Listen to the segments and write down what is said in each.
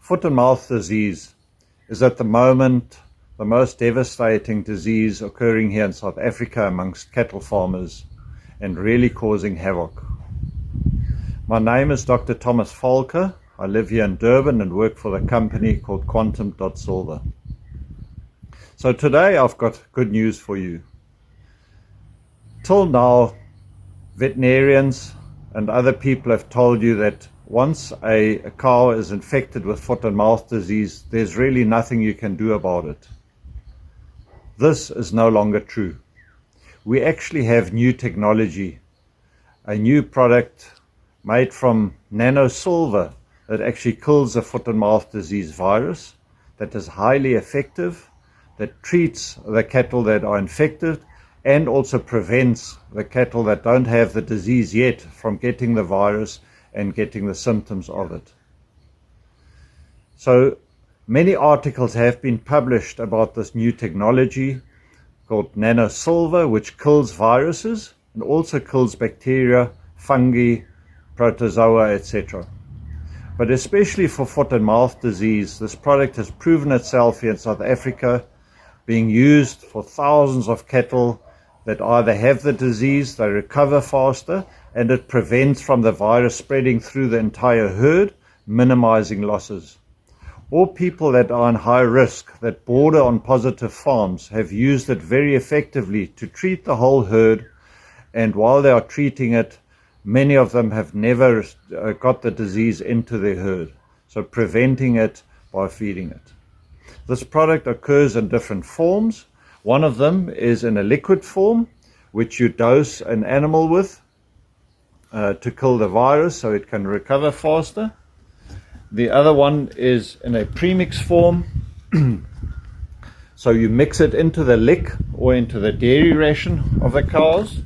Foot and mouth disease is at the moment the most devastating disease occurring here in South Africa amongst cattle farmers and really causing havoc. My name is Dr. Thomas Volker. I live here in Durban and work for the company called Quantum.Silver. So today I've got good news for you. Till now, veterinarians and other people have told you that once a cow is infected with foot and mouth disease, there's really nothing you can do about it. This is no longer true. We actually have new technology, a new product made from nanosilver that actually kills the foot and mouth disease virus, that is highly effective, that treats the cattle that are infected and also prevents the cattle that don't have the disease yet from getting the virus and getting the symptoms of it. So many articles have been published about this new technology called nanosilver, which kills viruses and also kills bacteria, fungi, protozoa, etc. But especially for foot and mouth disease, this product has proven itself here in South Africa, being used for thousands of cattle that either have the disease, they recover faster, and it prevents from the virus spreading through the entire herd, minimizing losses. All people that are in high risk, that border on positive farms, have used it very effectively to treat the whole herd, and while they are treating it, many of them have never got the disease into their herd, so preventing it by feeding it. This product occurs in different forms. One of them is in a liquid form, which you dose an animal with to kill the virus so it can recover faster. The other one is in a premix form. So you mix it into the lick or into the dairy ration of the cows.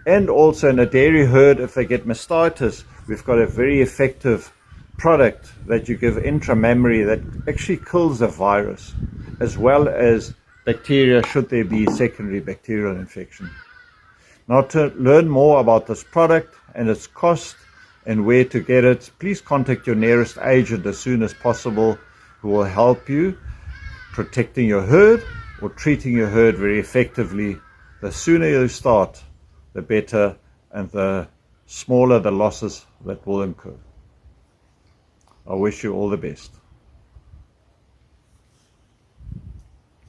And also in a dairy herd, if they get mastitis, we've got a very effective product that you give intramammary that actually kills the virus, as well as bacteria should there be secondary bacterial infection. Now, to learn more about this product and its cost and where to get it, please contact your nearest agent as soon as possible, who will help you protecting your herd or treating your herd very effectively. The sooner you start, the better, and the smaller the losses that will incur. I wish you all the best.